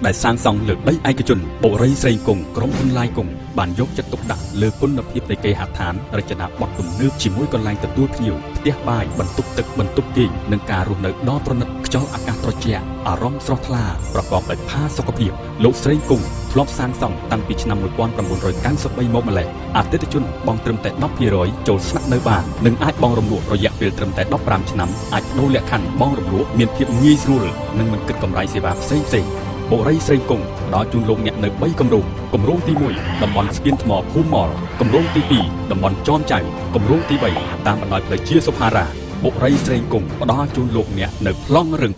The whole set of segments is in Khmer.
ដែលសាងសង់លើដីឯកជនបុរីស្រីគង់ក្រុមហ៊ុនឡាយគង់បានយកចិត្តទុកដាក់លើគុណភាពនៃគេហដ្ឋានរចនាបថទំនើបជាមួយកន្លែងទទួលភ្ញៀវផ្ទះបាយបន្ទប់ទឹកបន្ទប់គេងនិងការរស់នៅដ៏ប្រណិតខ្យល់អាកាសត្រជាក់អារម្មណ៍ស្រស់ថ្លាប្រកបដោយផាសុកភាពលោកស្រីគង់ធ្លាប់សាងសង់តាំងពីឆ្នាំ1993មកម្ល៉េះអតិថិជនបង់ត្រឹមតែ 10% ចូលស្នាក់នៅបាននិងអាចបង់រំលោះរយៈពេលត្រឹមតែ15ឆ្នាំអាចដូរលក្ខខណ្ឌបង់រំលោះមានភាពងាយស្រួលនិងមិនគិតកម្រៃសេវាផ្សេងៗបុរីស្រីគង់ផ្ដល់ជូនលោកអ្នកនៅ3គម្រោងគម្រោងទី1តំបន់ស្ពានថ្មភូមិមលគម្រោងទី2តំបន់ចោមចៅគម្រោងទី3តាមបណ្ដោយផ្លូវជាសុផារ៉ាបុរីស្រីគង់ផ្ដល់ជូនលោកអ្នកនៅប្លង់រឹង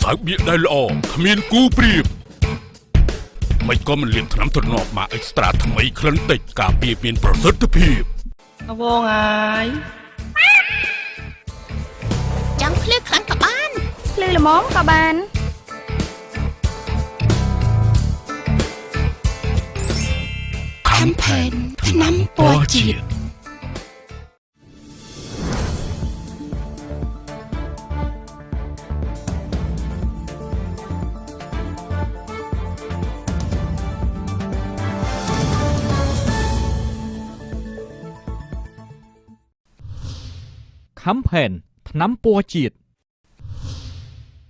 សើបៀកដែលល្អគ្មានគូប្រៀបមិនក៏មិនលៀងថ្នាំទ្រនាប់មកអេកស្ត្រាថ្មីក្លិនតិចការពារមានប្រសិទ្ធភាពអវងហើយចង់ភ្លឺខ្លាំងក៏បានភ្លឺល្មមក៏បានខំផែនថ្នាំពណ៌ជាតិខំផែនថ្នាំពណ៌ជាតិ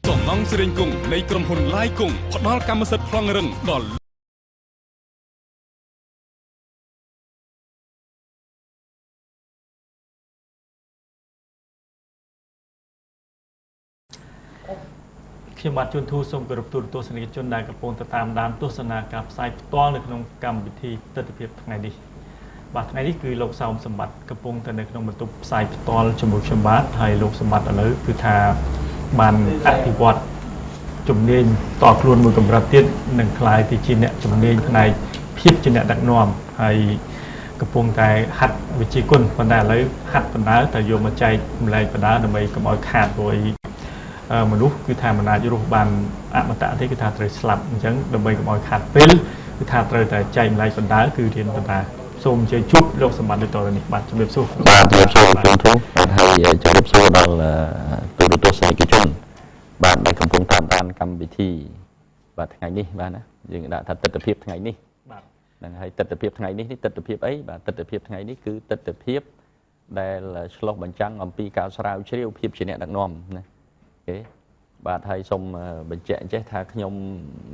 សំណងសេរីគង់នៃក្រុមហ៊ុនឡាយគង់ផ្ដល់កម្មសិទ្ធិប្លង់រឹងដល់ខ្ញុំបាទជួនធូសូមគោរពទូលទស្សនិកជនដែលកំពុងតាមដានទស្សនាការផ្សាយផ្ទាល់នៅក្នុងកម្មវិធីទិដ្ឋភាពថ្ងៃនេះបាទថ្ងៃនេះគឺលោកសោមសម្បត្តិកំពុងតែនៅក្នុងបន្ទប់ផ្សាយផ្ទាល់ជាមួយខ្ញុំបាទហើយលោកសម្បត្តិឥឡូវគឺថាបានអភិវឌ្ឍជំនាញតខ្លួនមួយកម្រិតទៀតនឹងក្លាយទៅជាអ្នកជំនាញផ្នែកភាពជាអ្នកដឹកនាំហើយកំពុងតែហាត់វិជ្ជាគុណប៉ុន្តែឥឡូវហាត់បណ្ដាលតែយកមកចែកម្លែកបណ្ដាលដើម្បីកុំឲ្យខាតព្រោះមនុស្សគឺថាមិនអាចរស់បានអមតៈទេគឺថាត្រូវស្លាប់អញ្ចឹងដើម្បីកុំឲ្យខាតពេលគឺថាត្រូវតែចែកម្លែកបណ្ដាលគឺរៀនបណ្ដាសូមអញ្ជើញជួបលោកសម្បត្តិដូចតទៅនេះបាទជំរាបសួរបាទជំរាបសួរជូនធូបាទហើយជំរាបសួរដល់ទូរទស្សនិកជនបាទដែលកំពុងតាមដានកម្មវិធីបាទថ្ងៃនេះបាទណាយើងដាក់ថាទិដ្ឋភាពថ្ងៃនេះបាទហ្នឹងហើយទិដ្ឋភាពថ្ងៃនេះទិដ្ឋភាពអីបាទទិដ្ឋភាពថ្ងៃនេះគឺទិដ្ឋភាពដែលឆ្លុះបញ្ចាំងអំពីការស្រាវជ្រាវភាពជាអ្នកដឹកនាំណាអូខេបាទហើយសូមបញ្ជាក់ចេះថាខ្ញុំ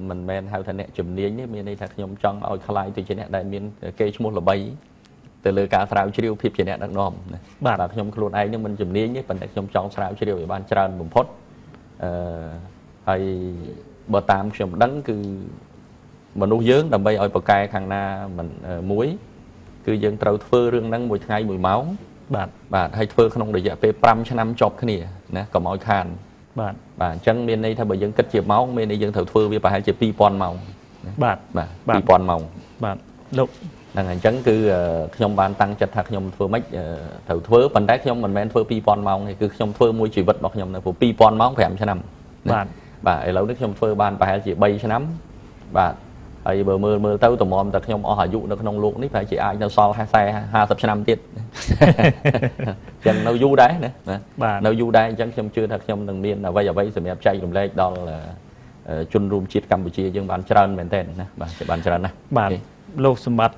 មិនមែនហៅថាអ្នកជំនាញទេមានន័យថាខ្ញុំចង់ឲ្យខ្លាយទៅជាអ្នកដែលមានកេរ្តិ៍ឈ្មោះល្បីទៅលើការស្រាវជ្រាវភាពជាអ្នកដឹកនាំណាបាទខ្ញុំខ្លួនឯងនឹងមិនជំនាញទេប៉ុន្តែខ្ញុំចង់ស្រាវជ្រាវឲ្យបានច្រើនបំផុតហើយបើតាមខ្ញុំដឹងគឺមនុស្សយើងដើម្បីឲ្យប្រកែខាងណាមិនមួយគឺយើងត្រូវធ្វើរឿងហ្នឹងមួយថ្ងៃ1ម៉ោងបាទហើយធ្វើក្នុងរយៈពេល5ឆ្នាំជាប់គ្នាណាកុំឲ្យខានបាទអញ្ចឹងមានន័យថាបើយើងគិតជាម៉ោងមានន័យយើងត្រូវធ្វើវាប្រហែលជា2000ម៉ោងបាទ2000ម៉ោងបាទលោកហ្នឹងអញ្ចឹងគឺខ្ញុំបានតាំងចិត្តថាខ្ញុំធ្វើម៉េចត្រូវធ្វើប៉ុន្តែខ្ញុំមិនមែនធ្វើ2000ម៉ោងទេគឺខ្ញុំធ្វើមួយជីវិតរបស់ខ្ញុំនៅព្រោះ2000ម៉ោង5ឆ្នាំបាទឥឡូវនេះខ្ញុំធ្វើបានប្រហែលជា3ឆ្នាំបាទហើយបើមើលទៅតម្រាំតែខ្ញុំអស់អាយុនៅក្នុងโลกនេះប្រហែលជាអាចនៅសល់50ឆ្នាំទៀតអញ្ចឹងនៅយូរដែរណានៅយូរដែរអញ្ចឹងខ្ញុំជឿថាខ្ញុំនឹងមានអ្វីសម្រាប់ចែករំលែកដល់ជនរួមជាតិកម្ពុជាយើងបានច្រើនមែនទែនណាបាទបានច្រើនណាស់បាទលោកសម្បត្តិ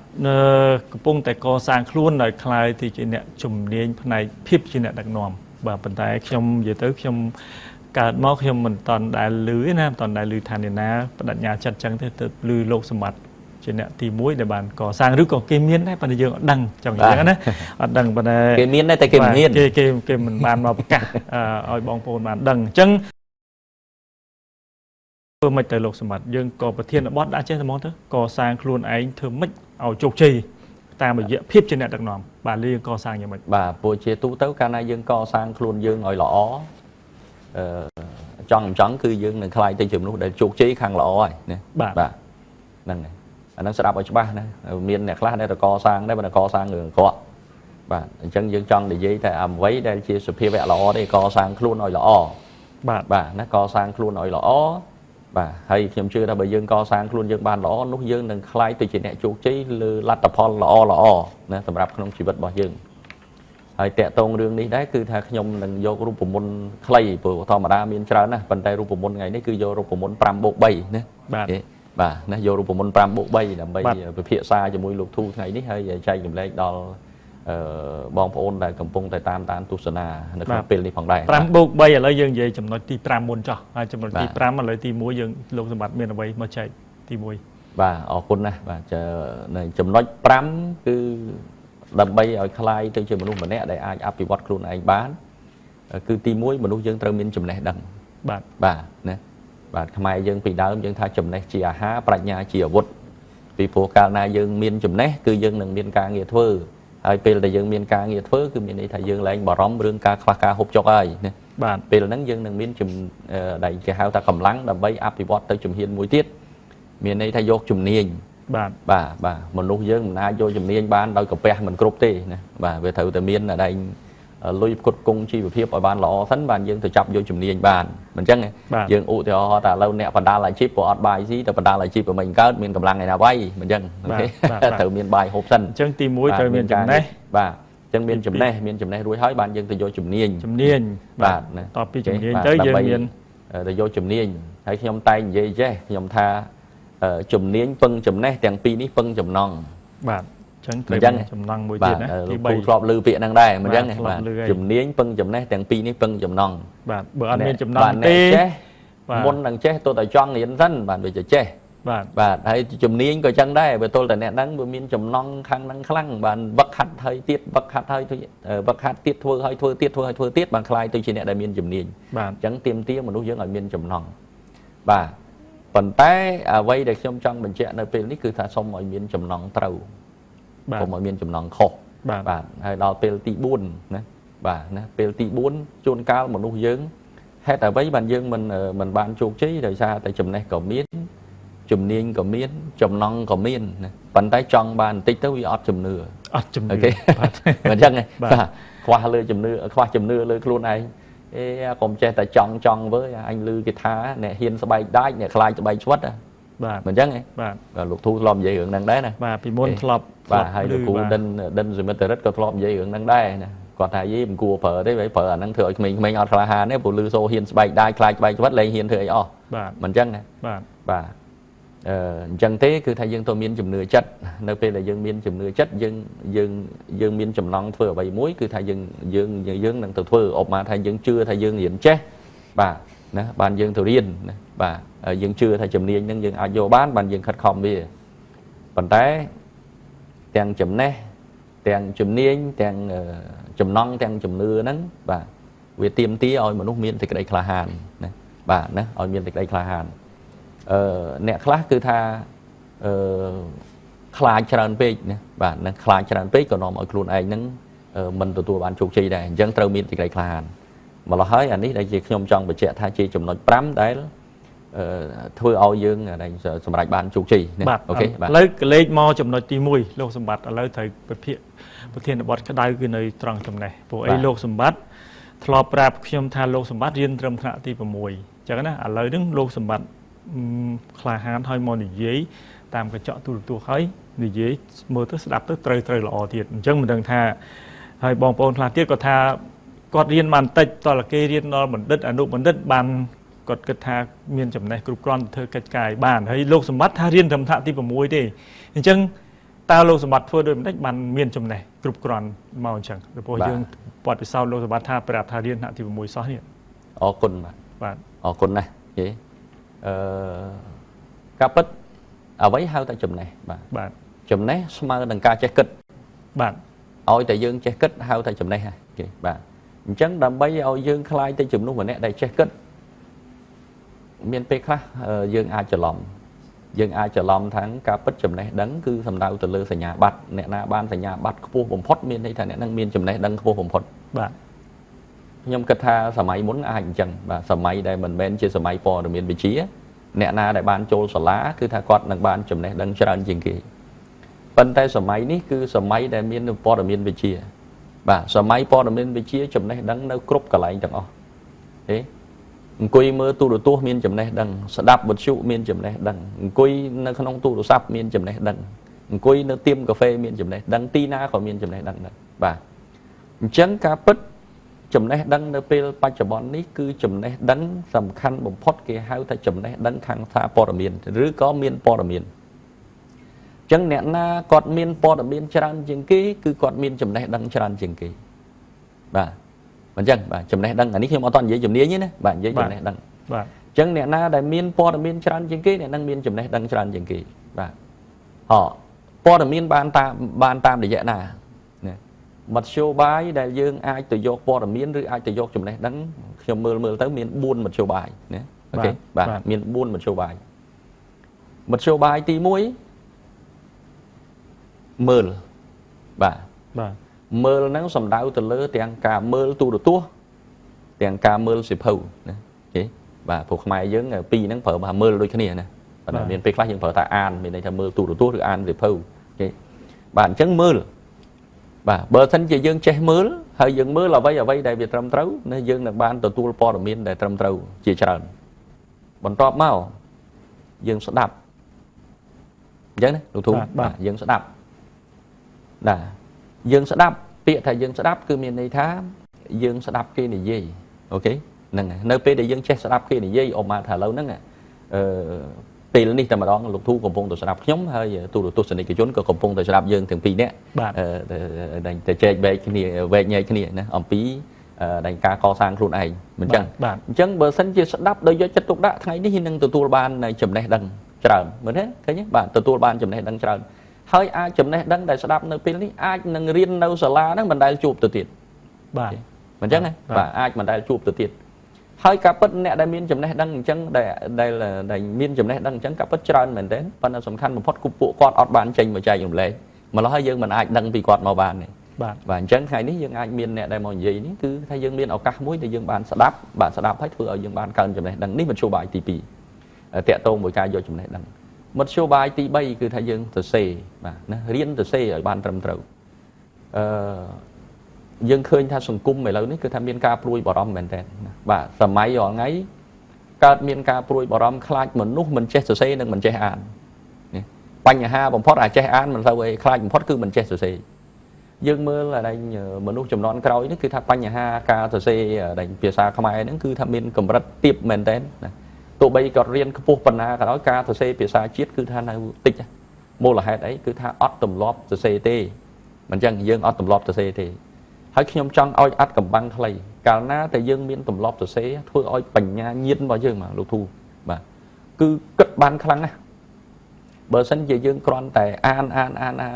កំពុងតែកសាងខ្លួនដោយខ្លាយទៅជាអ្នកជំនាញផ្នែកភាពជាអ្នកដឹកនាំបាទប៉ុន្តែខ្ញុំនិយាយទៅខ្ញុំកើតមកខ្ញុំមិនតន់ដែលឮទេណាមិនតន់ដែលឮថាអ្នកណាបដិញ្ញាចិត្តចឹងទេទៅឮលោកសម្បត្តិជាអ្នកទី1ដែលបានកសាងឬក៏គេមានដែរប៉ុន្តែយើងអត់ដឹងចឹងណាអត់ដឹងប៉ុន្តែគេមានដែរតែគេមិនហ៊ានគេមិនបានមកប្រកាសឲ្យបងប្អូនបានដឹងអញ្ចឹងធ្វើម៉េចទៅលោកសម្បត្តិយើងក៏ប្រធានបទដាក់ចេះតែមកទៅកសាងខ្លួនឯងធ្វើម៉េចឲ្យជោគជ័យតាមរយៈភាពជាអ្នកដឹកនាំបាទយើងកសាងយ៉ាងម៉េចបាទព្រោះជាទូទៅកាលណាយើងកសាងខ្លួនយើងឲ្យល្អចង់គឺយើងនឹងខ្លាយទៅជាមនុស្សដែលជោគជ័យខាងល្អហើយណាបាទហ្នឹងហើយអាហ្នឹងស្ដាប់ឲ្យច្បាស់ណាមានអ្នកខ្លះដែលកសាងដែរបើកសាងរឿងអាក្រក់បាទអញ្ចឹងយើងចង់និយាយតែអ្វីដែលជាសភាវៈល្អទេកសាងខ្លួនឲ្យល្អបាទណាកសាងខ្លួនឲ្យល្អ បាទហើយខ្ញុំជឿថាបើយើងកសាងខ្លួនយើងបានល្អនោះយើងនឹងខ្លាយទៅជាអ្នកជោគជ័យលើលទ្ធផលល្អណាសម្រាប់ក្នុងជីវិតរបស់យើងហើយតាក់ទងរឿងនេះដែរគឺថាខ្ញុំនឹងយករូបមន្តខ្លីព្រោះធម្មតាមានច្រើនណាស់ប៉ុន្តែរូបមន្តថ្ងៃនេះគឺយករូបមន្ត 5+3 ណាបាទណាយករូបមន្ត 5+3 ដើម្បីពិភាក្សាជាមួយលោកធូថ្ងៃនេះហើយចែកចម្លែកដល់បងប្អូនដែលកំពុងតែតាមដានទស្សនានៅក្នុងពេលនេះផងដែរ 5+3 ឥឡូវយើងនិយាយចំណុចទី5មុនចោះហើយចំណុចទី5ឥឡូវទី1យើងលោកសម្បត្តិមានអ្វីមកចែកទី1បាទអរគុណណាស់បាទចំណុច5គឺដើម្បីឲ្យคลายទៅជាមនុស្សម្នាក់ដែលអាចអភិវឌ្ឍខ្លួនឯងបានគឺទី1មនុស្សយើងត្រូវមានចំណេះដឹងបាទណាបាទខ្មែរយើងពីដើមយើងថាចំណេះជាអាហារប្រាជ្ញាជាអាវុធពីព្រោះកាលណាយើងមានចំណេះគឺយើងនឹងមានការងារធ្វើហើយពេលដែលយើងមានការងារធ្វើគឺមានន័យថាយើងលែងបារម្ភរឿងការខ្វះការហូបចុកហើយណាបាទពេលហ្នឹងយើងនឹងមានដែលគេហៅថាកម្លាំងដើម្បីអភិវឌ្ឍទៅជំហានមួយទៀតមានន័យថាយកជំនាញបាទមនុស្សយើងមិនអាចយកជំនាញបានដោយកាពះមិនគ្រប់ទេណាបាទវាត្រូវតែមានតែលុយផ្គត់ផ្គង់ជីវភាពឲ្យបានល្អសិនបានយើងទៅចាប់យកជំនាញបានមិនអញ្ចឹងយើងឧទាហរណ៍ថាឥឡូវអ្នកបណ្ដាលអាជីពព្រោះអត់បាយស៊ីទៅបណ្ដាលអាជីពមិនកើតមានកម្លាំងឯណាវាយមិនអញ្ចឹងត្រូវមានបាយហូបសិនអញ្ចឹងទី1ត្រូវមានចំណេះបាទអញ្ចឹងមានចំណេះរួចហើយបានយើងទៅយកជំនាញបាទតពីជំនាញទៅយើងមានទៅយកជំនាញហើយខ្ញុំតែងនិយាយចេះខ្ញុំថាជំនាញពឹងចំណេះទាំងពីរនេះពឹងចំណងបាទអញ្ចឹងត្រូវចំណងមួយទៀតណាទី3ធ្លាប់ឮពាក្យហ្នឹងដែរមិនអញ្ចឹងបាទជំនាញពឹងចំណេះទាំងពីរនេះពឹងចំណងបាទបើអត់មានចំណងទេមុននឹងចេះទោះតែចង់រៀនសិនបាទវាចេះបាទហើយជំនាញក៏ចឹងដែរបើទល់តែអ្នកហ្នឹងវាមានចំណងខាងហ្នឹងខ្លាំងបានវឹកហាត់ហើយទៀតវឹកហាត់ទៀតធ្វើហើយធ្វើទៀតបានคล้ายទៅជាអ្នកដែលមានជំនាញអញ្ចឹងទាមទារមនុស្សយើងឲ្យមានចំណងបាទប៉ុន្តែអ្វីដែលខ្ញុំចង់បញ្ជាក់នៅពេលនេះគឺថាសូមឲ្យមានចំណងត្រូវសូមឲ្យមានចំណងខុសបាទហើយដល់ពេលទី4ណាបាទណាពេលទី4ជួនកាលមនុស្សយើងហេតុអ្វីបានយើងមិនបានជោគជ័យដោយសារតែចំណេះក៏មានជំនាញក៏មានចំណងក៏មានណាប៉ុន្តែចង់បានបន្តិចទៅវាអត់ជំនឿអូខេបាទអញ្ចឹងបាទខ្វះជំនឿលើខ្លួនឯងកុំចេះតែចង់វើអញឮគេថាអ្នកហ៊ានស្បែកដាច់អ្នកខ្លាចស្បែកឆ្វិតបាទមិនអញ្ចឹងបាទលោកធូធ្លាប់និយាយរឿងហ្នឹងដែរណាបាទពីមុនធ្លាប់បាទហើយលោកគ្រូដិនសមិទ្ធរិទ្ធក៏ធ្លាប់និយាយរឿងហ្នឹងដែរណាគាត់ថាយីមិនគួរប្រើទេបើប្រើអាហ្នឹងធ្វើឲ្យក្មេងៗអត់ក្លាហានទេព្រោះឮសូហ៊ានស្បែកដាច់ខ្លាចស្បែកឆ្វិតលែងហ៊ានធ្វើអីអស់មិនអញ្ចឹងណាបាទអញ្ចឹងទេគឺថាយើងទៅមានជំនឿចិត្តនៅពេលដែលយើងមានជំនឿចិត្តយើងមានចំណងធ្វើអ្វីមួយគឺថាយើងនឹងទៅធ្វើអបមកថាយើងជឿថាយើងរៀនចេះបាទណាបានយើងទៅរៀនណាបាទយើងជឿថាជំនាញហ្នឹងយើងអាចយកបានយើងខិតខំវាប៉ុន្តែទាំងចំណេះទាំងជំនាញទាំងចំណងទាំងជំនឿហ្នឹងបាទវាទាមទារឲ្យមនុស្សមានសេចក្តីក្លាហានណាបាទណាឲ្យមានសេចក្តីក្លាហានអ្នកខ្លះគឺថាខ្លាចច្រើនពេកណាបាទណាខ្លាចច្រើនពេកក៏នាំឲ្យខ្លួនឯងហ្នឹងមិនទទួលបានជោគជ័យដែរអញ្ចឹងត្រូវមានសេចក្តីក្លាហានម្ល៉េះហើយអានេះដែលជាខ្ញុំចង់បញ្ជាក់ថាជាចំណុច5ដែលធ្វើឲ្យយើងសម្រេចបានជោគជ័យណាអូខេបាទឥឡូវកលេចមកចំណុចទី1លោកសម្បត្តិឥឡូវត្រូវប្រធានបទក្តៅគឺនៅត្រង់ចំណេះព្រោះអីលោកសម្បត្តិធ្លាប់ប្រាប់ខ្ញុំថាលោកសម្បត្តិរៀនត្រឹមថ្នាក់ទី6អញ្ចឹងណាឥឡូវហ្នឹងលោកសម្បត្តិក្លាហានឲ្យមកនិយាយតាមកញ្ចក់ទូរទស្សន៍ហើយនិយាយមើលទៅស្ដាប់ទៅត្រូវល្អទៀតអញ្ចឹងមិនដឹងថាហើយបងប្អូនខ្លះទៀតក៏ថាគាត់រៀនបានតិចតលគេរៀនដល់បណ្ឌិតអនុបណ្ឌិតបានគាត់គិតថាមានចំណេះគ្រប់គ្រាន់ទៅធ្វើកិច្ចការឲ្យបានហើយលោកសម្បត្តិថារៀនត្រឹមថ្នាក់ទី6ទេអញ្ចឹងតើលោកសម្បត្តិធ្វើដោយមិនដេចបានមានចំណេះគ្រប់គ្រាន់មកអញ្ចឹងព្រោះយើងបទពិសោធន៍លោកសម្បត្តិថាប្រាប់ថារៀនថ្នាក់ទី6សោះនេះអរគុណបាទអរគុណណាស់យេការពិតអ្វីហៅថាចំណេះបាទចំណេះស្មើនឹងការចេះគិតបាទឲ្យតែយើងចេះគិតហៅថាចំណេះហ្នឹងបាទអញ្ចឹងដើម្បីឲ្យយើងคลายទៅជំនួសម្នាក់ដែលចេះគិតមានពេលខ្លះយើងអាចច្រឡំថាការពិតចំណេះដឹងគឺសំដៅទៅលើសញ្ញាបត្រអ្នកណាបានសញ្ញាបត្រខ្ពស់បំផុតមានន័យថាអ្នកនឹងមានចំណេះដឹងខ្ពស់បំផុតបាទខ្ញុំគិតថាសម័យមុនអាចអញ្ចឹងបាទសម័យដែលមិនមែនជាសម័យព័ត៌មានវិទ្យាអ្នកណាដែលបានចូលសាលាគឺថាគាត់នឹងបានចំណេះដឹងច្រើនជាងគេប៉ុន្តែសម័យនេះគឺសម័យដែលមានព័ត៌មានវិទ្យាបាទសម័យព័ត៌មានវិទ្យាចំណេះដឹងនៅគ្រប់កន្លែងទាំងអស់ទេ quỳ mơ tu đồ tu miên chấm này đằng đạp bật trụ miên chấm này đằng quỳ nơi không tu đồ sắp miên chấm này đằng quỳ nơi tiêm cà phê miên chấm này đằng tina khỏi miên chấm này đằng và chẳng cá bứt chấm này đằng nơi pel ba chấm bón ní cứ chấm này đằng tầm khăn bồng phốt kia hai thay chấm này đằng khang pha pò miên rứ có miên pò miên chẳng nè na cọt miên pò miên tràn chừng kí cứ cọt miên chấm này đằng tràn chừng kí và mình chẳng và chấm này đằng anh ấy khi mà toàn giấy chấm nia nhé bạn giấy chấm này đằng chẳng nè na đại miên pò miên tràn chừng kí nè đằng miên chấm này đằng tràn chừng kí và họ pò miên ban tam để dạy nà mặt show bài đại dương ai tự do pò miên rồi ai tự do chấm này đằng chấm mưa tới miên buôn mặt show bài nhé ok và miên buôn mặt show bài tí muối mơ bà mơ nắng sầm đau từ lơ tiền cả mơ tu được tua tiền cả mơ xịp hầu nè bà thuộc mai dưỡng pi nắng phở bà mơ đôi cái này nè bà miền tây khác những phở tại an miền này là mơ tu được tua được an xịp hầu bản chân mơ bà bờ thân chỉ dương che mơ hơi dương mơ là vây ở vây đại việt trầm trấu nên dương là ban từ tu po miền đại trầm trấu chỉ trần bọn top mau dương sẽ đạp dân đấy đủ thùng dân sẽ đạp là dương sẽ đáp tiện thầy dương sẽ đáp cứ miền này thá dương sẽ đáp kia này gì ok nè nơi pe để dương che sẽ đáp kia này gì ôm mà thả lâu nè pi lên đi tầm đó lục thu cùng phong tôi sẽ đáp nhóm hơi tôi sẽ đi cái chốn cùng phong tôi sẽ đáp dương thường pi nè đánh để chơi về cái này về nhảy cái này nè ông pi đánh cá co sang luôn này mình chẳng bờ sân chia sẽ đáp đôi do chất tục đã thay đi nâng từ tua ban này chấm này đằng trần mình hết cái nhé bạn từ tua ban chấm này đằng trần hơi ai chấm này đăng đại đáp nơi pin ai nâng riêng đâu sờ la đó mình đại chụp từ tiền mình chắc này và ai mình đại chụp từ tiền hơi cặp bất nè đại miên chấm này đăng chân đây là đại miên chấm này đăng chân cặp bất trơn mình đến phần là sầm khăn một phút cục bộ con ọt bàn tranh mà chạy dùng lệ mà nó hơi dương mình ai đăng vì quạt màu bàn này và chân hay ní dương ai miên nè đại màu gì ní cứ thay dương miên ở các muối để dương bàn sẽ đáp hết thừa ở dương bàn cần chấm này đăng ní mình show bài tì tẹt tô mỗi ca vô chấm này đăng một số bài tí bay cứ thay dương từ xe mà nó riêng từ xe ở ban trầm trầu dương khơi tha sùng cung mày lâu ní cứ tham miên ca pruy bỏ rom mình tên và tầm máy ở ngay cát miên ca pruy bỏ rom khai mình nút mình che từ xe nên mình che an bánh nhà ha bằng phốt à che an mình sao vậy khai bằng phốt cứ mình che từ xe dương mưa là đây mình nút chùm non cày ní cứ tham bánh nhà ha ca từ xe ở đây phía xa không ai nó cứ tham miên cầm rất tiếp mình tên tụi bây còn riêng cái phố phần na cả nói ca từ xe phía xa chiết cứ tha này tích mua là hai đấy cứ tha ót tầm lóp từ xe tê mình chẳng dương ót tầm lóp từ xe tê hãy khi nhom trong oi ắt cầm băng thay cả na thì dương miên tầm lóp từ xe thôi oi bành nha nhiên vào dương mà lục thu mà cứ cất ban khăng á bờ sân về dương con tại an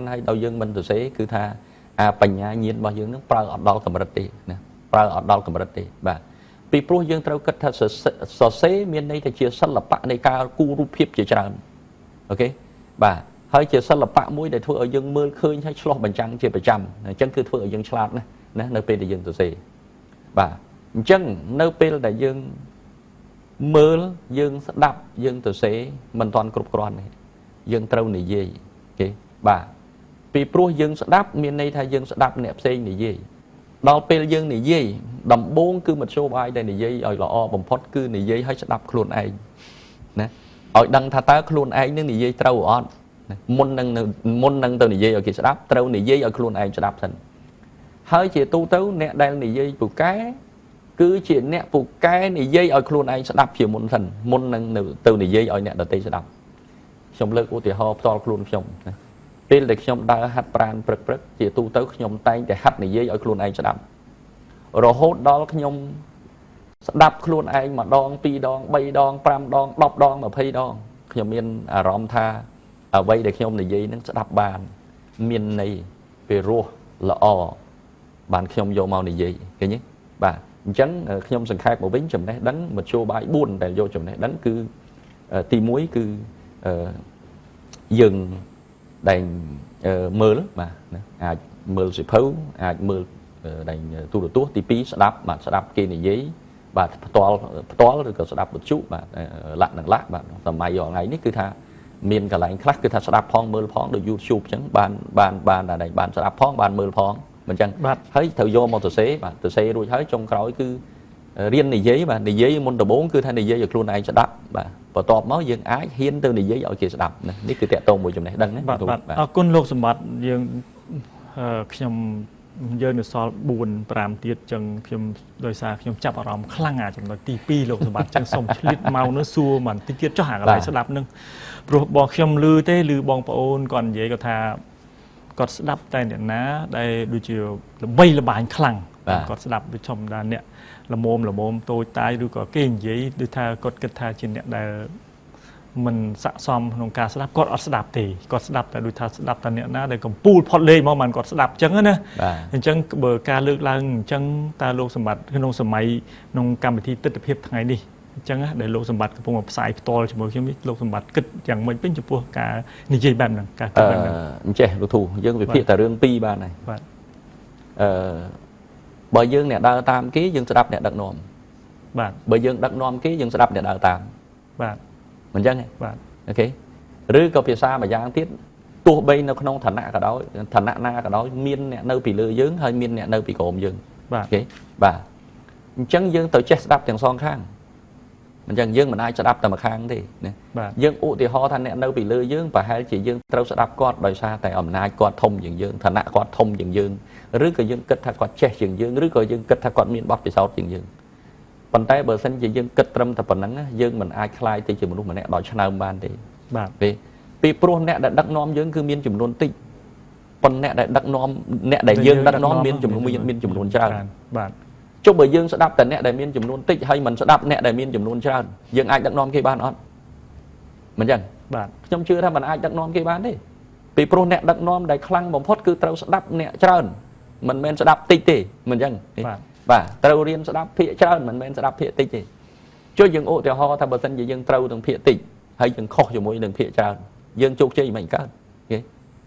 hay đầu dương mình từ xe cứ tha bành nha nhiên vào dương nó prao ọt đo cầm rật tê nè prao ọt đo cầm rật tê và vì pro dương trâu cất thật sở xế miền đây thì chia sân là bạn này ca cu rúp hiệp chỉ tràn ok và hơi chia sân là bạn mũi để thua ở dương mưa khơi hay slot bánh trắng chia 100 chân cứ thua ở dương slot này nơi pe để dương từ xe và chân nơi pe là dương mưa dương đạp dương từ xe mình toàn cục còn này dương trâu này gì ok và vì pro dương đạp miền đây thay dương đạp nẹp xe này gì đó pe dương này gì đầm bốn cứ một số bài đây này dây ở lọ bầm phốt cứ này dây hay sẽ đập luôn ai nè ở đăng thà ta luôn ai nhưng này dây trâu on môn năng từ này dây ở kia sẽ đáp trâu này dây ở luôn ai sẽ đáp thành hơi chỉ tu tấu nè đây này dây phụ cái cứ chuyện nè phụ cái này dây ở luôn ai sẽ đáp chiều môn thành môn năng từ này dây ở nè đầu tiên sẽ đáp trong lực của thì họ to luôn trong tên là trong đã hạt pran prek chỉ tu tấu trong tay để hạt này dây ở luôn ai sẽ đáp rồi hốt đó nhom đạp luôn anh mà đong pi đong bay đong pram đong đọc đong mà phi đong nhom miền rom tha ở vây để nhom này gì nó sẽ đạp bàn miền này về rùa là bàn nhom vô màu này gì cái nhé bà chắn nhom sừng khai một bánh chấm này đánh một show bài buồn để vô chấm này đánh cứ ti muối cứ dừng đành mưa lắm mà mưa sẽ phấu mưa đành tu được tốt tí sẽ đáp kia này giấy và toal rồi sẽ đáp một chút mà lạnh nặng lát mà tầm mai giờ ngày nít cứ tha miền cả lạnh khác cứ tha sẽ đáp phong mưa phong được YouTube chẳng ban là này ban sẽ đáp phong ban mưa phong mình chẳng thấy thời vô một từ xế rồi thấy trong khói cứ riêng này giấy mà này giấy môn tập 4 cứ thay này giấy ở luôn này sẽ đáp và tọt máu dương ái hiến từ này giấy ở kia sẽ đáp này cứ tẹt tông một trong này đăng đấy con lục sầm bát dương nhom dương được so buồn pram tiết chân nhom đôi xa nhom chập ở ròm khăng trong đó tì pi lục sầm bát chân sông lít mau nó xua mà tiết cho hàng lại sẽ đáp nâng rồi bỏ nhom lư thế lư bong paon còn giấy có thà có sẽ đáp tayเนี่ยนะได้ดูเจียวbay là bài khăng có sẽ đápดูชมด้านเนี่ยละโมมโตตายดูก็เก่งยัยดูท่ากดกระทาจินเนี่ยได้มันสะสมนงการสลับกดอัดสลับตีกดสลับแต่ดูท่าสลับตอนเนี่ยนะได้กับปูดพอดเลยมันกดสลับจังนะจังเบอร์การเลือกลังจังตาโลกสมบัติคือนงสมัยนงกรรมวิธีติดเพียบทั้งไงดิจังนะได้โลกสมบัติกับพวกแบบสายตอลเฉพาะช่วงนี้โลกสมบัติกิดอย่างมันเป็นเฉพาะการนิยแบบนั้นการแบบนั้นเจ้ลูกถูยังไปเพียบแต่เรื่องปีบ้านไหนbởi dương nè đào tam ký dương sẽ đập nè đặt nôm, bởi dương đặt nôm ký dương sẽ đập nè đào tam, mình chân này, ok, rưỡi có phía xa mà giang tiết, tua bay nó không thành nạ cả đó, miên nè nơi bị lừa dương hay miên nè nơi bị cộm dương, ok, và chân dương tới chết đập tiền son khang, mình chân dương mình ai sẽ đập tầm khang thì, dương u thì ho thành nè nơi bị lừa dương và hai chị dương trâu sẽ đập quạt đòi xa tại ẩm nai quạt thông dương thành nạ quạt thông dương rưỡi có dương kết thà quạt che dương rưỡi có dương kết thà quạt miên bọt bị sót dương phần tay bờ xanh chỉ dương kết trâm tập phần nắng dương mình ai khai thì chỉ một lúc mà nè đòi cho nào ban thì vì pro nè đã đắc nom dương cứ miên chùm luôn tích phần nè đã đắc nom nè đại dương đắc nom miên chùm luôn miên chùm luôn trao chúc bởi dương sẽ đápแต่nè đại miên chùm luôn tích hay mình sẽ đáp nè đại miên chùm luôn trao dương ai đắc nom cái ban đó mình chẳng trong chưa thay mình ai đắc nom cái ban đấy vì pro nè đắc nom đại khăng bóng phốt cứ trâu sẽ đáp nè trao mình men sẽ đáp tích thì mình chẳng và trâu riêng sẽ đáp phía trao mình men sẽ đáp phía tích thì cho dương ô theo ho tham bờ sân gì dương trâu đừng phía tích hay dương kho cho mỗi đừng phía trao dương chụp chơi mình cả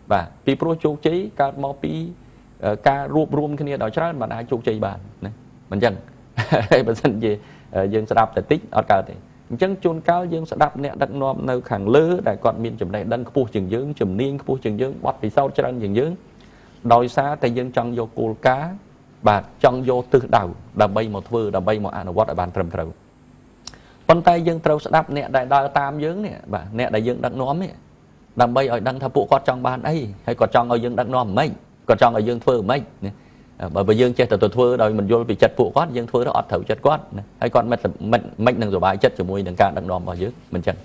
và vì pro chụp chơi cả mò pi cả rùm cái này đó trao mà ai chụp chơi bàn mình chẳng bờ sân gì dương sẽ đáp tích ở cả thì chân chôn cao dương sẽ đáp nè đặt nom nơi khẳng lứa đại còn miền chùm này đăng phu chừng dương chùm niên phu chừng dương bắt vì sau cho chừng dương đòi xa tại dân trong vô cua cá và trong vô tư đầu đầm bay một vừa đầm bay một ăn ở bàn trầm trầu con tay dân trâu sẽ đáp nè đại đào tam dưỡng nè bà nè đại dân đăng nóm nè đầm bay ở đăng tháp bộ con trong bàn ấy hay còn trong ở dân đăng nóm mấy còn trong ở dân phơ mấy bởi vì dương chết từ thưa rồi mình vô bị chặt phụ quát dương thưa nó ọt thầu chặt quát hay còn mệnh đừng rồi bài chất cho mùi đừng ca đằng đòn vào dưới mình chân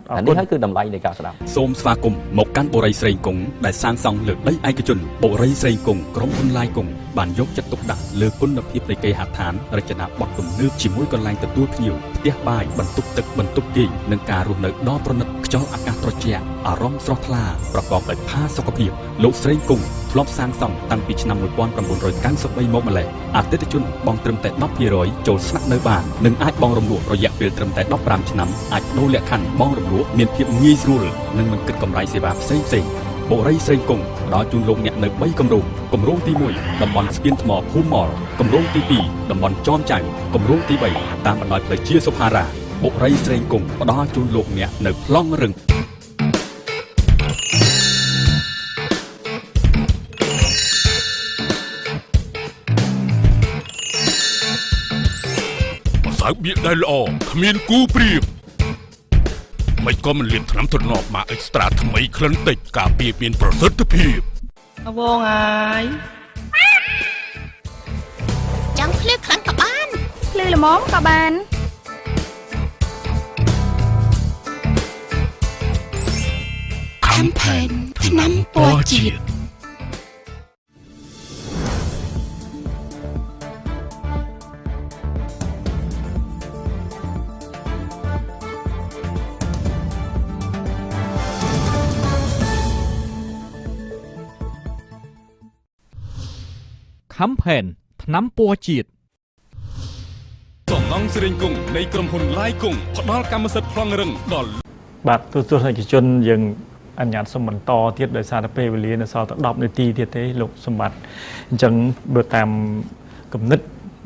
anh đi hết cứ đầm lay để cả sao Sôm Sva cùng một cán bộ rây sầy cùng đại sang song lược lấy ai cái chuẩn bộ rây sầy cùngក្រុមហ៊ុន lai cùng bàn dốc chất tụcដាក់លើគុណភាពនៃគេហដ្ឋានរចនាបថទំនើបជាមួយកន្លែងទទួលភ្ញៀវផ្ទះបាយបន្ទប់ទឹកបន្ទប់គេងនិងការរស់នៅដ៏ប្រណិតខ្យល់អាកាសត្រជាក់អារម្មណ៍ស្រស់ថ្លាប្រកបដោយផាសុកភាពលោកស្រីគង់ធ្លាប់សាងសង់តាំងពីឆ្នាំ 1993 មកម្លេះអតិថិជនបងត្រឹមតែ 10% ចូលស្នាក់នៅបាននិងអាចបងរំលោះរយៈពេលត្រឹមតែ 15 ឆ្នាំអាចដូរលក្ខខណ្ឌបងរំលោះមានភាពងាយស្រួលនិងមិនគិតកម្រៃសេវាផ្សេងៗបុរីស្រីគង់ផ្ដល់ជូនលោកអ្នកនៅ 3 គម្រោងគម្រោងទី 1 តំបន់ស្ពានថ្មភូមិមលគម្រោងទី 2 តំបន់ចោមចៅគម្រោងទី 3 តាមបណ្ដោយផ្លូវជាសុផារ៉ាបុរីស្រីគង់ផ្ដល់ជូនលោកអ្នកនៅប្លង់រឹងสาวเบียได้ល្អគ្មានគូប្រៀបមិនក៏មិនលៀបថ្នាំទ្រនាប់មកអេកស្ត្រាថ្មីក្លិនតិចការពារមានប្រសិទ្ធភាពអវងហើយចង់ភ្លឺខ្លាំងក៏បានភ្លឺល្មមក៏បានខំផែនថ្នាំពណ៌ជាតិខំផែនថ្នាំពណ៌ជាតិសំណងសេរីគង់នៃក្រុមហ៊ុន lai គង់ផ្ដល់កម្មសិទ្ធិប្លង់រឹងដល់បាទទស្សនិកជនយើងអញ្ញាតសូមបន្តទៀតដោយសារតែពេលវេលានៅសល់តែ10នាទីទៀតទេលោកសម្បត្តិអញ្ចឹងបើតាមគំនិត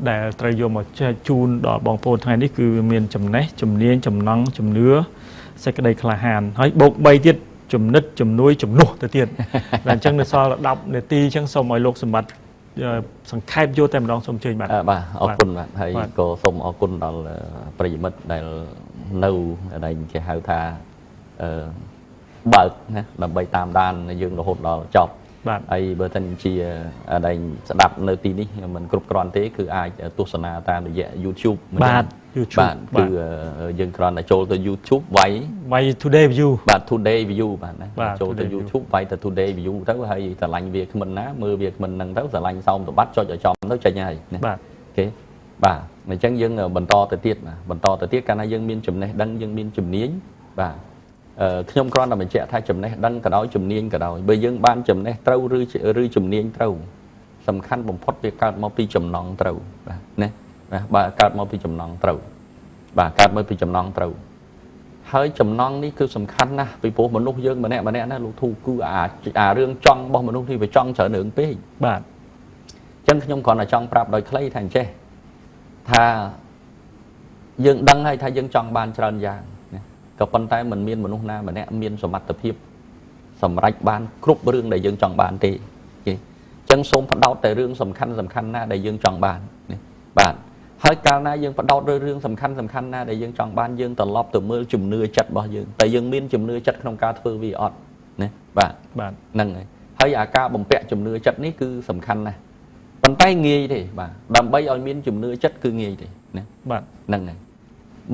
ដែលត្រូវយកមកចែកជូនដល់បងប្អូនថ្ងៃនេះគឺមានចំណេះជំនាញចំណង់ជំនឿសេចក្តីក្លាហានហើយបូក3ទៀតចំណិតជំនួយជំនួសទៅទៀតតែអញ្ចឹងនៅសល់10នាទីអញ្ចឹងសូមឲ្យលោកសម្បត្តិ សង្ខេបយកតែម្ដងសូមជើញបាទបាទអរគុណបាទហើយក៏សូមអរគុណដល់ប្រិយមិត្តដែលនៅដែលគេហៅថាបើកណាដើម្បីតាមដានយើងរហូតដល់ចប់ហើយបើមិនជាដែលស្ដាប់នៅទីនេះមិនគ្រប់គ្រាន់ទេគឺអាចទស្សនាតាមរយៈ YouTube បាទ បាទគឺយើងគ្រាន់តែចូលទៅ YouTube វាយ Today View បាទ Today View បាទណាចូលទៅ YouTube វាយទៅ Today View ទៅហើយស្រឡាញ់វាគ្មិនណាមើលវាគ្មិនហ្នឹងទៅស្រឡាញ់សោមសម្បត្តិចុចឲ្យចំទៅចេញហើយណាបាទអូខេបាទអញ្ចឹងយើងបន្តទៅទៀតបន្តទៅទៀតកាលណាយើងមានចំណេះដឹងយើងមានជំនាញបាទខ្ញុំគ្រាន់តែបញ្ជាក់ថាចំណេះដឹងក៏ដោយជំនាញក៏ដោយបើយើងបានចំណេះត្រូវឬជំនាញត្រូវសំខាន់បំផុតវាកើតមកពីចំណងត្រូវបាទណាបាទកើតមកពីចំណងត្រូវបាទកើតមកពីចំណងត្រូវហើយចំណងនេះគឺសំខាន់ណាស់ពីព្រោះមនុស្សយើងម្នាក់ណាលោកធូគឺអារឿងចង់របស់មនុស្សនេះវាចង់ច្រើនរឿងពេកបាទអញ្ចឹងខ្ញុំគ្រាន់តែចង់ប្រាប់ដោយខ្លីថាអញ្ចេះថាយើងដឹងហើយថាយើងចង់បានច្រើនយ៉ាងក៏ប៉ុន្តែมันមានមនុស្សណាម្នាក់មានសមត្ថភាពសម្រេចបានគ្រប់រឿងដែលយើងចង់បានទេអញ្ចឹងសូមផ្ដោតតែរឿងសំខាន់ណាដែលយើងចង់បានបាទហើយកាលណាយើងផ្ដោតលើរឿងសំខាន់ណាដែលយើងចង់បានយើងត្រឡប់ទៅមើលជំនឿចិត្តរបស់យើងតែយើងមានជំនឿចិត្តក្នុងការធ្វើវាអត់ណាបាទហ្នឹងហើយអាការបំពាក់ជំនឿចិត្តនេះគឺសំខាន់ណាស់ប៉ុន្តែងាយទេបាទដើម្បីឲ្យមានជំនឿចិត្តគឺងាយទេណាបាទហ្នឹងហើយ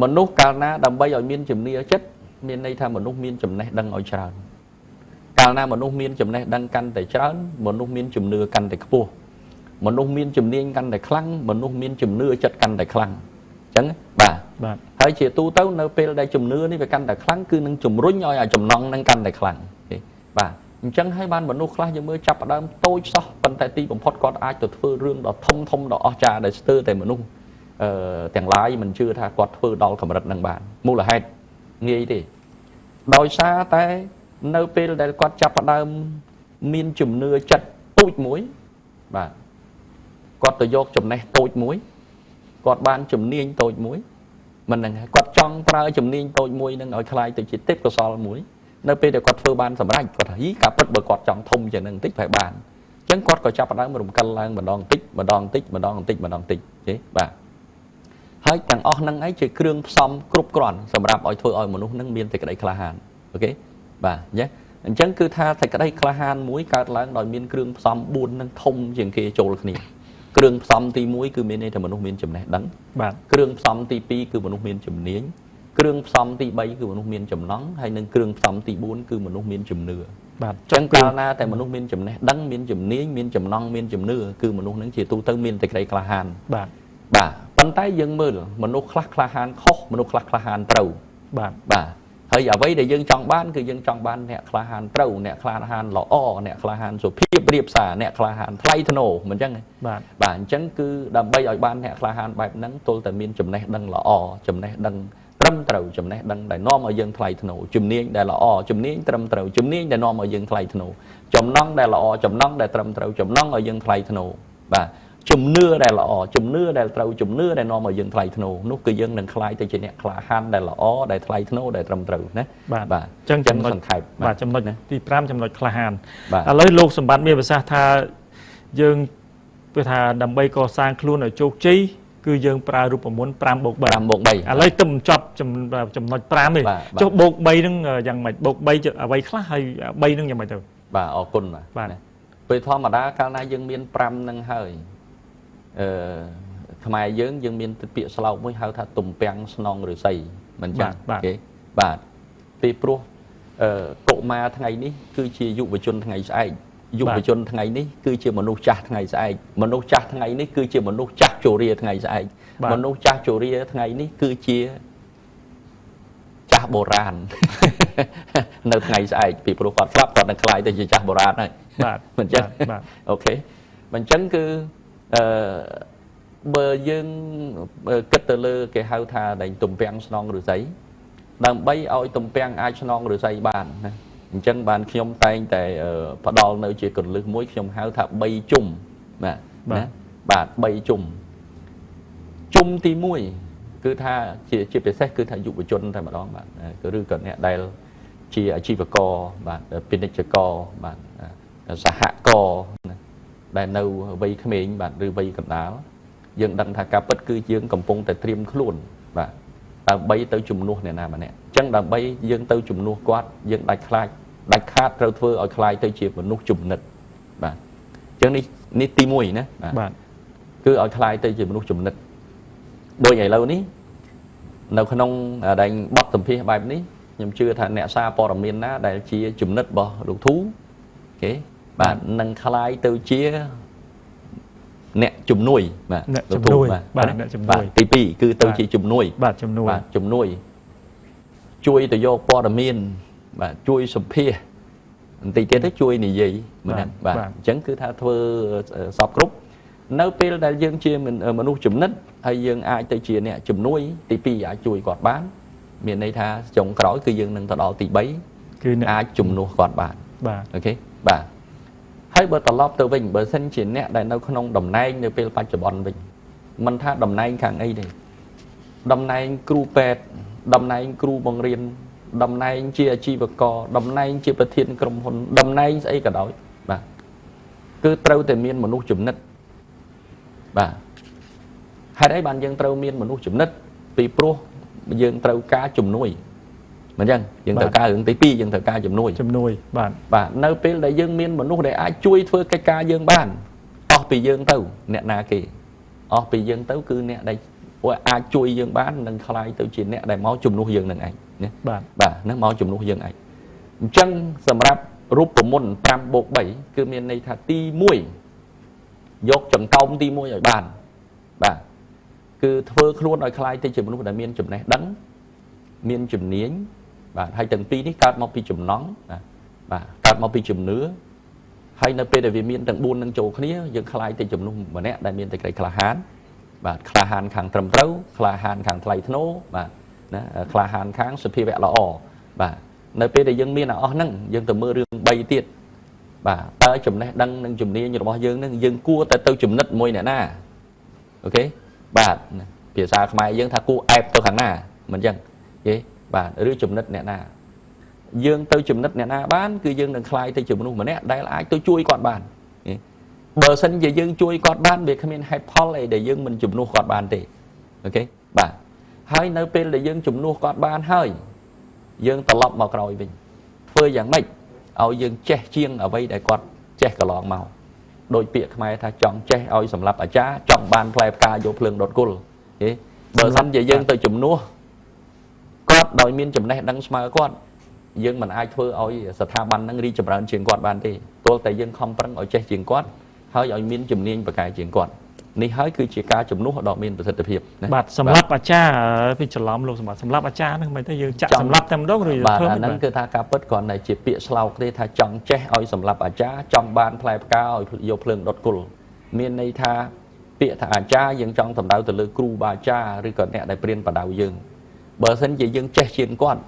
មនុស្សកាលណាដើម្បីឲ្យមានជំនឿចិត្តមានន័យថាមនុស្សមានចំណេះដឹងឲ្យច្រើនកាលណាមនុស្សមានចំណេះដឹងកាន់តែច្រើនមនុស្សមានជំនឿកាន់តែខ្ពស់មនុស្សមានជំនាញកាន់តែខ្លាំងមនុស្សមានជំនឿចិត្តកាន់តែខ្លាំងអញ្ចឹងបាទហើយជាទូទៅនៅពេលដែលជំនឿនេះវាកាន់តែខ្លាំងគឺនឹងជំរុញឲ្យអាចំណងនឹងកាន់តែខ្លាំងបាទអញ្ចឹងហើយបានមនុស្សខ្លះយើងមើលចាប់ផ្ដើមតូចសោះប៉ុន្តែទីបំផុតគាត់អាចទៅធ្វើរឿងដ៏ធំដ៏អស្ចារ្យដែលស្ទើរតែមនុស្សទាំងឡាយមិនជឿថាគាត់ធ្វើដល់កម្រិតនឹងបានមូលហេតុងាយទេដោយសារតែនៅពេលដែលគាត់ចាប់ផ្ដើមមានជំនឿចិត្តតូចមួយបាទគាត់ទៅយកចំណេះតូចមួយគាត់បានជំនាញតូចមួយមិនហ្នឹងហើយគាត់ចង់ប្រើជំនាញតូចមួយនឹងឲ្យคล้ายទៅជាទេពកោសលមួយនៅពេលដែលគាត់ធ្វើបានសម្រេចគាត់ថាហីការពិតបើគាត់ចង់ធំជាងនឹងបន្តិចប្រហែលបានអញ្ចឹងគាត់ក៏ចាប់ផ្ដើមរំកិលឡើងម្ដងបន្តិចទេបាទហើយទាំងអស់ហ្នឹងឯងជាគ្រឿងផ្សំគ្រប់គ្រាន់សម្រាប់ឲ្យធ្វើឲ្យមនុស្សហ្នឹងមានសេចក្តីក្លាហានអូខេបាទអញ្ចឹងគឺថាសេចក្តីក្លាហានមួយកើតឡើងដោយមានគ្រឿងផ្សំ4ហ្នឹងធំជាងគេចូលគ្នាគ្រឿងផ្សំទី1គឺមានន័យថាមនុស្សមានចំណេះដឹងបាទគ្រឿងផ្សំទី2គឺមនុស្សមានជំនាញគ្រឿងផ្សំទី3គឺមនុស្សមានចំណង់ហើយនិងគ្រឿងផ្សំទី4គឺមនុស្សមានជំនឿបាទអញ្ចឹងកាលណាតែមនុស្សមានចំណេះដឹងមានជំនាញមានចំណង់មានជំនឿគឺមនុស្សហ្នឹងជាទូទៅមានសេចក្តីក្លាហានបាទប៉ុន្តែយើងមើលមនុស្សខ្លះក្លាហានខុសមនុស្សខ្លះក្លាហានត្រូវបាទហើយអ្វីដែលយើងចង់បានគឺយើងចង់បានអ្នកក្លាហានត្រូវអ្នកក្លាហានល្អអ្នកក្លាហានសុភាពរៀបសារអ្នកក្លាហានថ្លៃថ្នូរមិនអញ្ចឹងទេបាទអញ្ចឹងគឺដើម្បីឲ្យបានអ្នកក្លាហានបែបហ្នឹងទល់តែមានចំណេះដឹងល្អចំណេះដឹងត្រឹមត្រូវចំណេះដឹងដែលនាំឲ្យយើងថ្លៃថ្នូរជំនាញដែលល្អជំនាញត្រឹមត្រូវជំនាញដែលនាំឲ្យយើងថ្លៃថ្នូរចំណង់ដែលល្អចំណង់ដែលត្រឹមត្រូវចំណង់ឲ្យយើងថ្លៃថ្នូរបាទជំនឿដែលល្អជំនឿដែលត្រូវជំនឿដែលនាំឲ្យយើងថ្លៃថ្នូរនោះគឺយើងនឹងខ្លាយទៅជាអ្នកក្លាហានដែលល្អដែលថ្លៃថ្នូរដែលត្រឹមត្រូវណាបាទអញ្ចឹងចំណុចសង្ខេបបាទចំណុចទី5ចំណុចក្លាហានឥឡូវលោកសម្បត្តិមានប្រសាសន៍ថាយើងគឺថាដើម្បីកសាងខ្លួនឲ្យជោគជ័យគឺយើងប្រើរូបមន្ត 5+3 ឥឡូវទៅបញ្ចប់ចំណុច5ទេចុះបូក3ហ្នឹងយ៉ាងម៉េចបូក3អ្វីខ្លះហើយ3ហ្នឹងយ៉ាងម៉េចទៅបាទអរគុណបាទពេលធម្មតាកាលណាយើងមាន5ហ្នឹងហើយខ្មែរយើងមានពាក្យស្លោកមួយហៅថាទំពាំងស្នងឫស្សីមិនចឹងទេបាទពីព្រោះកុមារថ្ងៃនេះគឺជាយុវជនថ្ងៃស្អែកយុវជនថ្ងៃនេះគឺជាមនុស្សចាស់ថ្ងៃស្អែកមនុស្សចាស់ថ្ងៃនេះគឺជាមនុស្សចាស់ជរាថ្ងៃស្អែកមនុស្សចាស់ជរាថ្ងៃនេះគឺជាចាស់បុរាណនៅថ្ងៃស្អែកពីព្រោះគាត់ស្លាប់គាត់នឹងខ្លាយទៅជាចាស់បុរាណហើយបាទមិនចឹងអូខេមិនចឹងគឺបើយើងគិតទៅលើគេហៅថាដែងទំពាំងស្នងឫស្សីដើម្បីឲ្យទំពាំងអាចស្នងឫស្សីបានណាអញ្ចឹងបានខ្ញុំតែងតែផ្ដល់នៅជាកលឹះមួយខ្ញុំហៅថា3ជុំបាទណាបាទ3ជុំជុំទី1គឺថាជាពិសេសគឺថាយុវជនតែម្ដងបាទឬក៏អ្នកដែលជាអាជីវករបាទពាណិជ្ជករបាទសហករណ៍ ដែលនៅវ័យក្មេងបាទឬវ័យកណ្ដាលយើងដឹងថាការពិតគឺយើងកំពុងតែត្រៀមខ្លួនបាទដើម្បីទៅជំនួសអ្នកណាម្នាក់អញ្ចឹងដើម្បីយើងទៅជំនួសគាត់យើងដាច់ខាតត្រូវធ្វើឲ្យខ្លាយទៅជាមនុស្សជំនិតបាទអញ្ចឹងនេះទី1ណាបាទគឺឲ្យខ្លាយទៅជាមនុស្សជំនិតដូចឥឡូវនេះនៅក្នុងដែលបទសម្ភាសបែបនេះខ្ញុំជឿថាអ្នកសារព័ត៌មានណាដែលជាជំនិតរបស់លោកធូគេបាទនឹងខ្លាយទៅជាអ្នកជំនួយបាទលោកធូបាទអ្នកជំនួយទី2គឺទៅជាជំនួយបាទជំនួយជួយទៅយកព័ត៌មានបាទជួយសម្ភាសបន្តិចទៀតទៅជួយនិយាយមែនបាទអញ្ចឹងគឺថាធ្វើសពគ្រប់នៅពេលដែលយើងជាមនុស្សចំណិតហើយយើងអាចទៅជាអ្នកជំនួយទី2អាចជួយគាត់បានមានន័យថាចុងក្រោយគឺយើងនឹងទៅដល់ទី3គឺអាចជំនួសគាត់បានបាទអូខេបាទហើយបើត្រឡប់ទៅវិញបើសិនជាអ្នកដែលនៅក្នុងតំណែងនៅពេលបច្ចុប្បន្នវិញមិនថាតំណែងខាងអីទេតំណែងគ្រូពេទ្យតំណែងគ្រូបង្រៀនតំណែងជាអាជីវករតំណែងជាប្រធានក្រុមហ៊ុនតំណែងស្អីក៏ដោយបាទគឺត្រូវតែមានមនុស្សចំណិតបាទហេតុអីបានយើងត្រូវមានមនុស្សចំណិតពីព្រោះយើងត្រូវការជំនួយមិនអញ្ចឹងយើងត្រូវការរឿងទី2យើងត្រូវការជំនួយបាទនៅពេលដែលយើងមានមនុស្សដែលអាចជួយធ្វើកិច្ចការយើងបានអស់ពីយើងទៅអ្នកណាគេអស់ពីយើងទៅគឺអ្នកដែលអាចជួយយើងបាននឹងខ្លាយទៅជាអ្នកដែលមកជំនួសយើងនឹងឯងណាបាទនឹងមកជំនួសយើងឯងអញ្ចឹងសម្រាប់រូបមន្ត 5+3 គឺមានន័យថាទី1យកចង្កោមទី1ឲ្យបានបាទគឺធ្វើខ្លួនឲ្យខ្លាយទៅជាមនុស្សដែលមានចំណេះដឹងមានជំនាញបាទហើយទាំងពីរនេះកើតមកពីចំណង់បាទកើតមកពីជំនឿហើយនៅពេលដែលវាមានទាំង4នឹងចូលគ្នាយើងខ្លាយទៅជំនួសម្នាក់ដែលមានតែក្តីក្លាហានបាទក្លាហានខាងត្រឹមត្រូវក្លាហានខាងថ្លៃថ្នូរបាទណាក្លាហានខាងសភាវៈល្អបាទនៅពេលដែលយើងមានអស់ហ្នឹងយើងទៅមើលរឿង3ទៀតបាទតើចំណេះដឹងនិងជំនាញរបស់យើងហ្នឹងយើងគួរតែទៅចំណិតមួយអ្នកណាអូខេបាទភាសាខ្មែរយើងថាគួរអែបទៅខាងណាមិនអញ្ចឹងទេបាទឬចំណិតអ្នកណាយើងទៅចំណិតអ្នកណាបានគឺយើងនឹងខ្លាយទៅជាមនុស្សម្នាក់ដែលអាចទៅជួយគាត់បានបើសិនជាយើងជួយគាត់បានវាគ្មានហេតុផលអីដែលយើងមិនជំនួសគាត់បានទេអូខេបាទហើយនៅពេលដែលយើងជំនួសគាត់បានហើយយើងត្រឡប់មកក្រោយវិញធ្វើយ៉ាងម៉េចឲ្យយើងចេះជាងអ្វីដែលគាត់ចេះកន្លងមកដោយពាក្យខ្មែរថាចង់ចេះឲ្យសម្រាប់អាចារ្យចង់បានផ្លែផ្កាយកភ្លើងដុតគល់ទេបើសិនជាយើងទៅជំនួសគាត់ដោយមានចំណេះដឹងស្មើគាត់យើងមិនអាចធ្វើឲ្យស្ថាប័ននឹងរីកចម្រើនជាងគាត់បានទេទោះតែយើងខំប្រឹងឲ្យចេះជាងគាត់ហើយឲ្យមានជំនាញបកកែជាងគាត់នេះហើយគឺជាការជំនួសដ៏មានប្រសិទ្ធភាពណាបាទសម្រាប់អាចារ្យពីច្រឡំលោកសម្រាប់អាចារ្យហ្នឹងមិនទៅយើងចាក់សម្រាប់តែម្ដងឬធ្វើមិនហ្នឹងគឺថាការពិតគ្រាន់តែជាពាក្យស្លោកទេថាចង់ចេះឲ្យសម្រាប់អាចារ្យចង់បានផ្លែផ្កាឲ្យយកភ្លើងដុតគល់មានន័យថាពាក្យថាអាចារ្យយើងចង់សម្ដៅទៅលើគ្រូបាអាចារ្យឬក៏អ្នកដែលព្រានបដៅយើងបើសិនជាយើងចេះជាងគាត់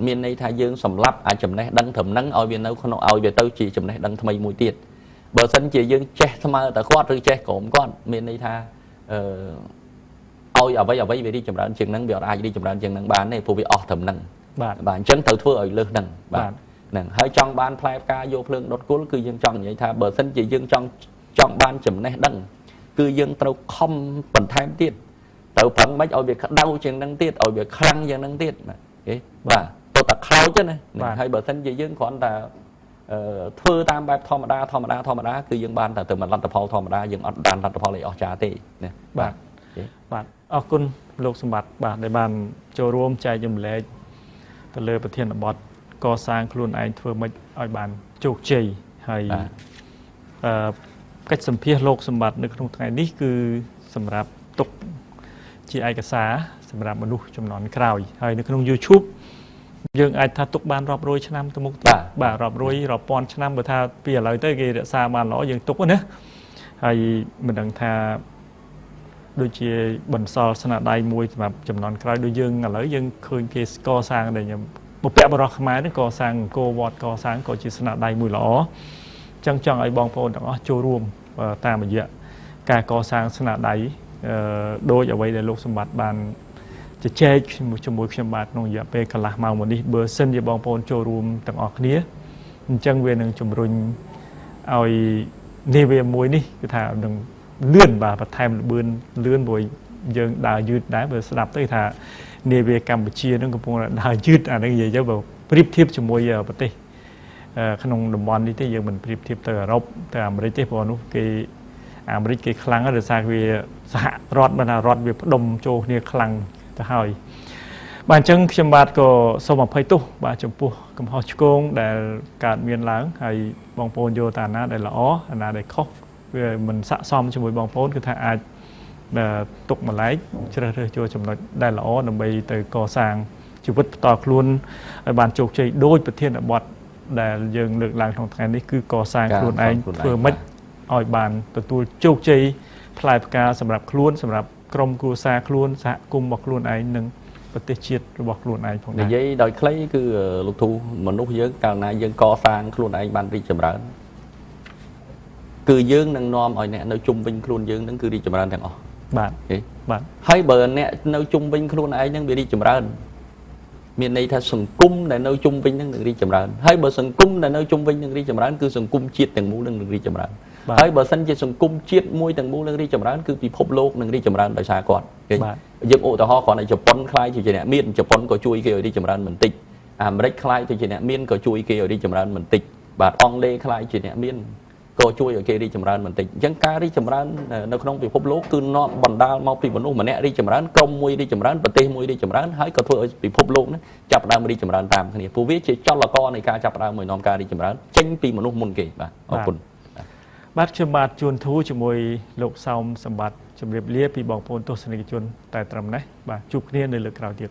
មានន័យថាយើងសម្លាប់អាចចំណេះដឹងត្រឹមហ្នឹងឲ្យវានៅក្នុងឲ្យវាទៅជាចំណេះដឹងថ្មីមួយទៀតបើសិនជាយើងចេះស្មើតែគាត់ឬចេះក្រុមគាត់មានន័យថាឲ្យអ្វីវារីកចម្រើនជាងហ្នឹងវាអត់អាចរីកចម្រើនជាងហ្នឹងបានទេព្រោះវាអស់ត្រឹមហ្នឹងបាទអញ្ចឹងត្រូវធ្វើឲ្យលើសហ្នឹងបាទហ្នឹងហើយចង់បានផ្លែផ្កាយកភ្លើងដុតគល់គឺយើងចង់និយាយថាបើសិនជាយើងចង់បានចំណេះដឹងគឺយើងត្រូវខំបន្ថែមទៀតត្រូវប្រឹងមិនឲ្យវាក្តៅជាងហ្នឹងទៀតឲ្យវាខ្លាំងយ៉ាងហ្នឹងទៀតបាទទៅតែខ្លោចណាហើយបើសិនជាយើងគ្រាន់តែធ្វើតាមបែបធម្មតាគឺយើងបានតែទៅលទ្ធផលធម្មតាយើងអត់បានលទ្ធផលអីអស្ចារ្យទេណាបាទអរគុណលោកសម្បត្តិបាទដែលបានចូលរួមចែកចម្លែកទៅលើប្រធានបទកសាងខ្លួនឯងធ្វើម៉េចឲ្យបានជោគជ័យហើយកិច្ចសម្ភាសលោកសម្បត្តិនៅក្នុងថ្ងៃនេះគឺសម្រាប់ទុកជាឯកសារសម្រាប់មនុស្សចំនួនក្រោយហើយនៅក្នុង YouTube យើងអាចថាទុកបានរាប់រយឆ្នាំទៅមុខទៀតបាទរាប់រយរាប់ពាន់ឆ្នាំបើថាពីឥឡូវទៅគេរក្សាបានល្អយើងទុកណាហើយមិនដឹងថាដូចជាបន្សល់ស្នាដៃមួយសម្រាប់ចំនួនក្រោយដូចយើងឥឡូវយើងឃើញគេកសាងដែលខ្ញុំបុព្វបុរសខ្មែរនេះកសាងអង្គរវត្តកសាងក៏ជាស្នាដៃមួយល្អអញ្ចឹងចង់ឲ្យបងប្អូនទាំងអស់ចូលរួមតាមរយៈការកសាងស្នាដៃដោយអ្វីដែលលោកសម្បត្តិបានជជែកជាមួយខ្ញុំបាទក្នុងរយៈពេលកន្លះម៉ោងមកនេះបើសិនជាបងប្អូនចូលរួមទាំងអស់គ្នាអញ្ចឹងវានឹងជំរុញឲ្យ នេះវាមួយនេះគឺថានឹងលឿនបាទបន្ថែមល្បឿនលឿនព្រោះយើងដើរយឺតដែរបើស្ដាប់ទៅថានាវាកម្ពុជានឹងកំពុងដើរយឺតអានេះនិយាយទៅបើប្រៀបធៀបជាមួយប្រទេសក្នុងតំបន់នេះទេយើងមិនប្រៀបធៀបទៅអឺរ៉ុបទៅអាមេរិកទេព្រោះនោះគេអាមេរិកគេខ្លាំងដោយសារវាសហរដ្ឋបានថារដ្ឋវាផ្ដុំចូលគ្នាខ្លាំងទៅហើយបាទអញ្ចឹងខ្ញុំបាទក៏សូមអភ័យទោសបាទចំពោះកំហុសឆ្គងដែលកើតមានឡើងហើយបងប្អូនយល់ថាណាដែលល្អអាណាដែលខុសវាមិនស័ក្តិសមជាមួយបងប្អូនគឺថាអាចទុកម្លែកជ្រើសរើសចូលចំណុចដែលល្អដើម្បីទៅកសាងជីវិតបន្តខ្លួនឲ្យបានជោគជ័យដោយប្រធានបទដែលយើងលើកឡើងក្នុងថ្ងៃនេះគឺកសាងខ្លួនឯងធ្វើម៉េចឲ្យបានទទួលជោគជ័យផ្លែផ្កាសម្រាប់ខ្លួនសម្រាប់ក្រុមគ្រួសារខ្លួនសហគមន៍របស់ខ្លួនឯងនិងប្រទេសជាតិរបស់ខ្លួនឯងផងដែរនិយាយដោយខ្លីគឺលោកទូមនុស្សយើងកាលណាយើងកសាងខ្លួនឯងបានរីកចម្រើនគឺយើងនឹងនាំឲ្យអ្នកនៅជុំវិញខ្លួនយើងនឹងគឺរីកចម្រើនទាំងអស់បាទបាទហើយបើអ្នកនៅជុំវិញខ្លួនឯងនឹងវារីកចម្រើនមានន័យថាសង្គមដែលនៅជុំវិញនឹងរីកចម្រើនហើយបើសង្គមដែលនៅជុំវិញនឹងរីកចម្រើនគឺសង្គមជាតិទាំងមូលនឹងរីកចម្រើនហើយបើសិនជាសង្គមជាតិមួយទាំងមូលនឹងរីកចម្រើនគឺពិភពលោកនឹងរីកចម្រើនដោយសារគាត់យើងឧទាហរណ៍គ្រាន់តែជប៉ុនខ្លាយជាអ្នកមានជប៉ុនក៏ជួយគេឲ្យរីកចម្រើនបន្តិចអាមេរិកខ្លាយទៅជាអ្នកមានក៏ជួយគេឲ្យរីកចម្រើនបន្តិចបាទអង់គ្លេសខ្លាយជាអ្នកមានក៏ជួយឲ្យគេរីកចម្រើនបន្តិចអញ្ចឹងការរីកចម្រើននៅក្នុងពិភពលោកគឺនាំបណ្ដាលមកពីមនុស្សម្នាក់រីកចម្រើនក្រុមមួយរីកចម្រើនប្រទេសមួយរីកចម្រើនហើយក៏ធ្វើឲ្យពិភពលោកនេះចាប់ផ្ដើមរីកចម្រើនតាមគ្នាព្រោះវាជាចលករនៃការចាប់ផ្ដើមមួយនាំការរីកចម្រើនចេញពីមនុស្សមុនគេបាទអរគុណបាទខ្ញុំបាទជួនធូជាមួយលោកសោមសម្បត្តិជម្រាបលាពីបងប្អូនទស្សនិកជនតែត្រឹមនេះបាទជួបគ្នានៅលើក្រោយទៀត